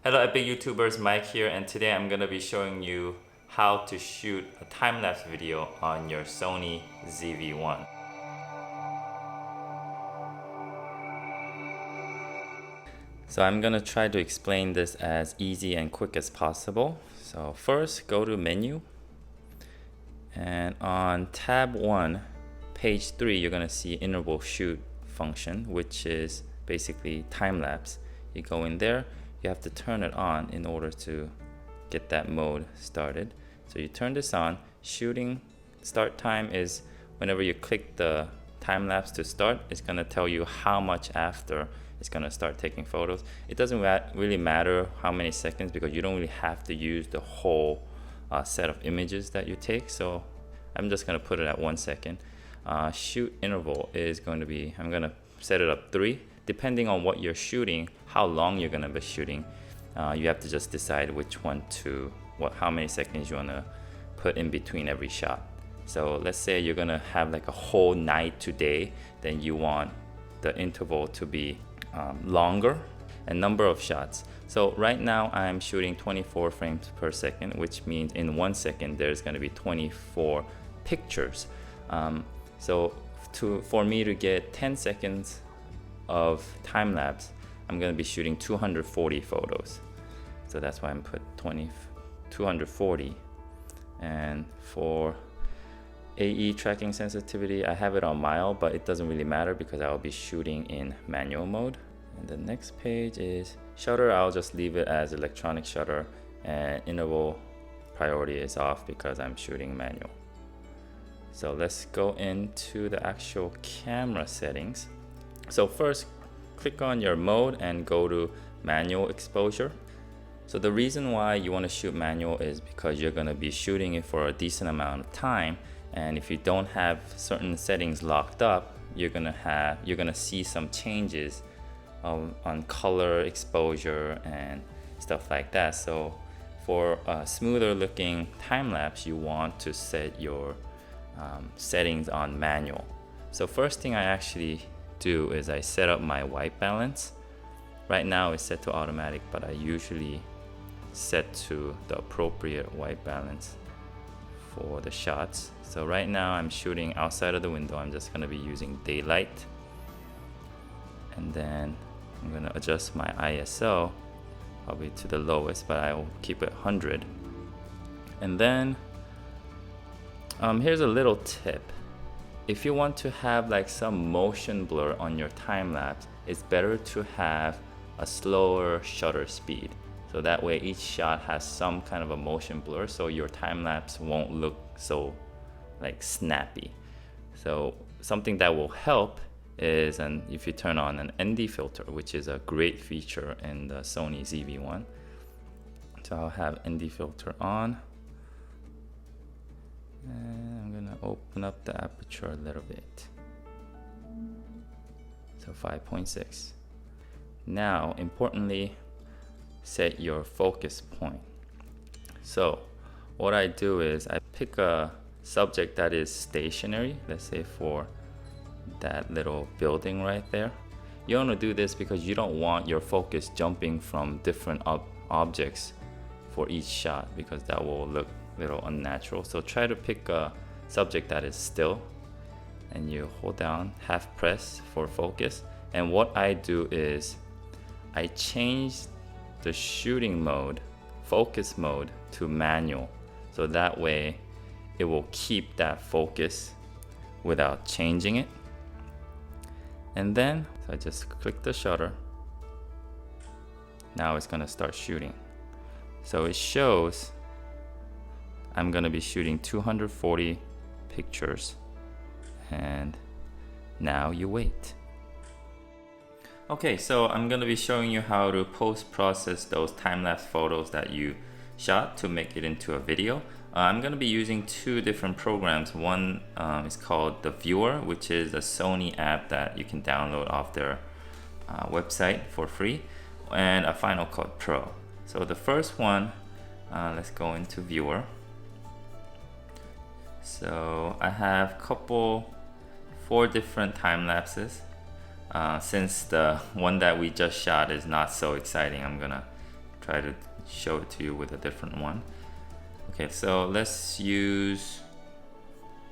Hello epic YouTubers, Mike here, and today I'm going to be showing you how to shoot a time-lapse video on your Sony ZV-1. So I'm going to try to explain this as easy and quick as possible. So first, go to menu, and on tab 1, page 3, you're going to see interval shoot function, which is basically time-lapse. You go in there, you have to turn it on in order to get that mode started. So you turn this on. Shooting start time is whenever you click the time lapse to start, it's going to tell you how much after it's going to start taking photos. It doesn't really matter how many seconds because you don't really have to use the whole set of images that you take. So I'm just going to put it at 1 second. Shoot interval is going to be, I'm going to set it up 3. Depending on what you're shooting, how long you're gonna be shooting, you have to just decide which one to, how many seconds you wanna put in between every shot. So let's say you're gonna have like a whole night today, then you want the interval to be longer and number of shots. So right now I'm shooting 24 frames per second, which means in 1 second there's gonna be 24 pictures. So for me to get 10 seconds of time lapse, I'm going to be shooting 240 photos. So that's why I'm put 240. And for AE tracking sensitivity, I have it on mild, but it doesn't really matter because I'll be shooting in manual mode. And the next page is shutter. I'll just leave it as electronic shutter, and interval priority is off because I'm shooting manual. So let's go into the actual camera settings. So first, click on your mode and go to manual exposure. So the reason why you want to shoot manual is because you're going to be shooting it for a decent amount of time, and if you don't have certain settings locked up, you're going to see some changes on color, exposure, and stuff like that. So for a smoother looking time lapse, you want to set your settings on manual. So first thing I actually do is I set up my white balance. Right now it's set to automatic, but I usually set to the appropriate white balance for the shots. So right now I'm shooting outside of the window. I'm just going to be using daylight, and then I'm going to adjust my ISO probably to the lowest, but I will keep it 100. And then here's a little tip. If you want to have like some motion blur on your time lapse, it's better to have a slower shutter speed. So that way each shot has some kind of a motion blur, so your time lapse won't look so like snappy. So something that will help is, and if you turn on an ND filter, which is a great feature in the Sony ZV-1. So I'll have ND filter on. And I'm gonna open up the aperture a little bit. So 5.6. Now, importantly, set your focus point. So what I do is I pick a subject that is stationary. Let's say for that little building right there. You want to do this because you don't want your focus jumping from different objects for each shot, because that will look little unnatural. So try to pick a subject that is still, and you hold down half press for focus. And what I do is I change the shooting mode, focus mode, to manual, so that way it will keep that focus without changing it. And then so I just click the shutter. Now it's gonna start shooting. So it shows I'm gonna be shooting 240 pictures, and now you wait. Okay, so I'm gonna be showing you how to post-process those time-lapse photos that you shot to make it into a video. I'm gonna be using 2 different programs. One is called the Viewer, which is a Sony app that you can download off their website for free, and a Final Cut Pro. So the first one, let's go into Viewer. So I have 4 different time lapses. Since the one that we just shot is not so exciting, I'm gonna try to show it to you with a different one. Okay, so let's use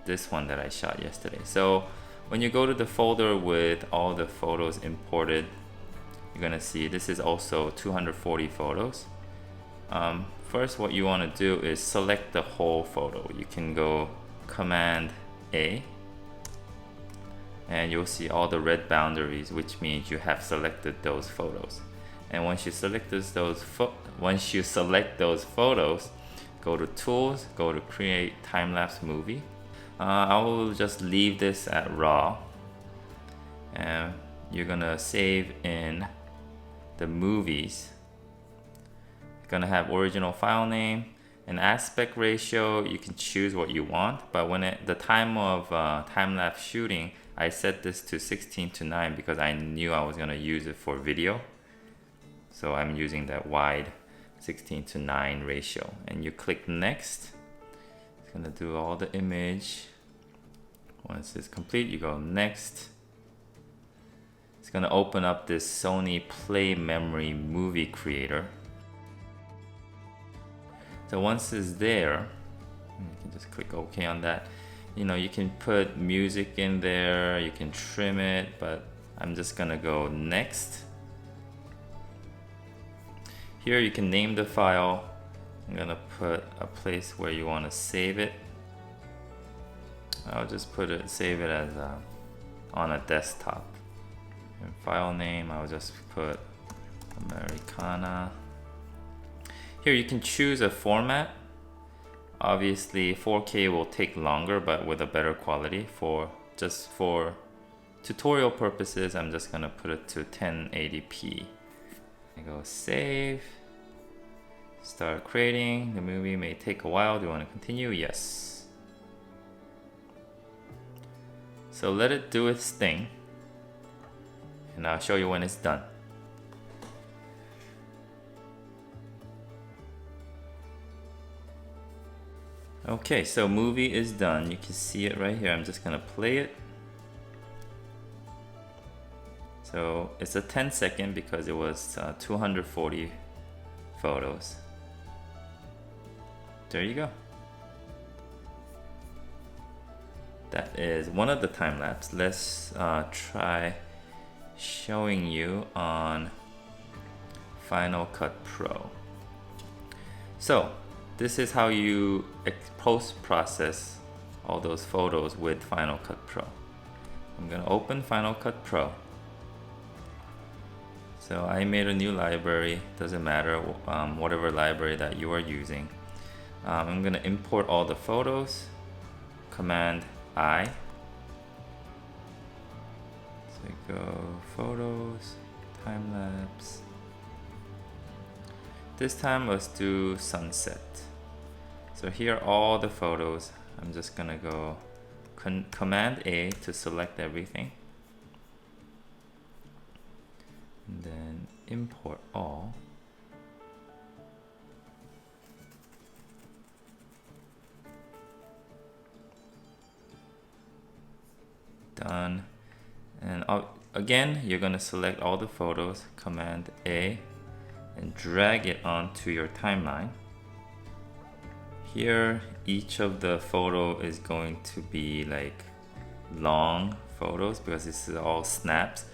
this one that I shot yesterday. So when you go to the folder with all the photos imported, you're gonna see this is also 240 photos. First, what you want to do is select the whole photo. You can go Command A, and you'll see all the red boundaries, which means you have selected those photos. And once you select those photos, go to Tools, go to Create Time-Lapse Movie. I will just leave this at RAW, and you're gonna save in the movies. It's gonna have original file name and aspect ratio. You can choose what you want, but when at the time of time-lapse shooting, I set this to 16:9 because I knew I was gonna use it for video. So I'm using that wide 16:9 ratio, and you click next. It's gonna do all the image. Once it's complete, you go next. It's gonna open up this Sony Play Memory Movie Creator. So once it's there, you can just click OK on that. You know, you can put music in there, you can trim it, but I'm just gonna go next. Here you can name the file. I'm gonna put a place where you want to save it. I'll just save it as on a desktop. And file name, I'll just put Americana. Here you can choose a format. Obviously 4K will take longer, but with a better quality. Just for tutorial purposes, I'm just gonna put it to 1080p. I go save, start creating. The movie may take a while. Do you want to continue? Yes. So let it do its thing, and I'll show you when it's done. Okay, so movie is done. You can see it right here. I'm just gonna play it. So it's a 10-second because it was 240 photos. There you go. That is one of the time lapse. Let's try showing you on Final Cut Pro. So this is how you post-process all those photos with Final Cut Pro. I'm gonna open Final Cut Pro. So I made a new library, doesn't matter, whatever library that you are using. I'm gonna import all the photos, Command I. So we go photos, time lapse. This time let's do sunset. So here are all the photos. I'm just gonna go Command A to select everything. And then import all. Done. And again, you're going to select all the photos, Command A, and drag it onto your timeline. Here, each of the photo is going to be like long photos because this is all snaps.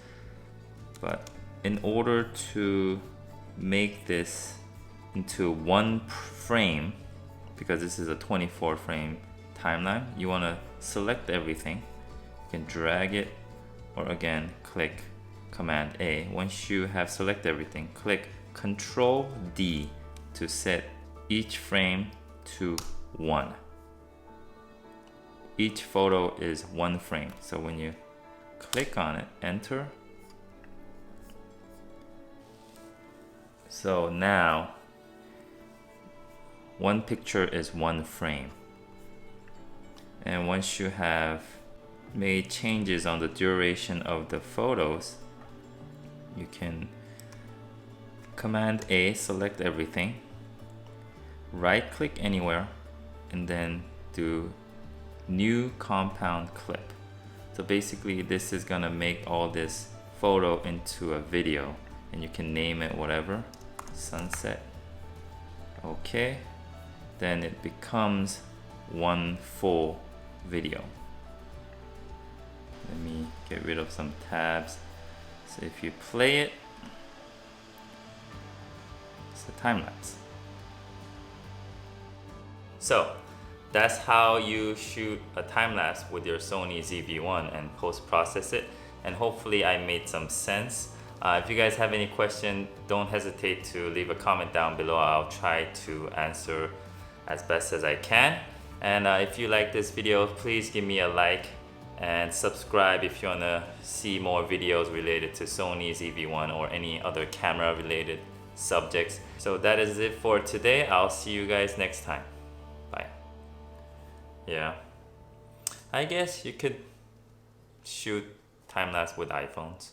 But in order to make this into one frame, because this is a 24 frame timeline, you want to select everything. You can drag it, or again click Command A. Once you have selected everything, click Control D to set each frame to 1. Each photo is 1 frame. So when you click on it, enter. So now, one picture is 1 frame. And once you have made changes on the duration of the photos, you can Command A, select everything, right click anywhere, and then do New Compound Clip. So basically this is gonna make all this photo into a video, and you can name it whatever, sunset. Okay, then it becomes one full video. Let me get rid of some tabs. So if you play it, it's a time lapse. So that's how you shoot a time lapse with your Sony ZV-1 and post-process it. And hopefully I made some sense. If you guys have any question, don't hesitate to leave a comment down below. I'll try to answer as best as I can. And if you like this video, please give me a like and subscribe if you want to see more videos related to Sony ZV-1 or any other camera related subjects. So that is it for today. I'll see you guys next time. Bye. Yeah, I guess you could shoot time lapse with iPhones.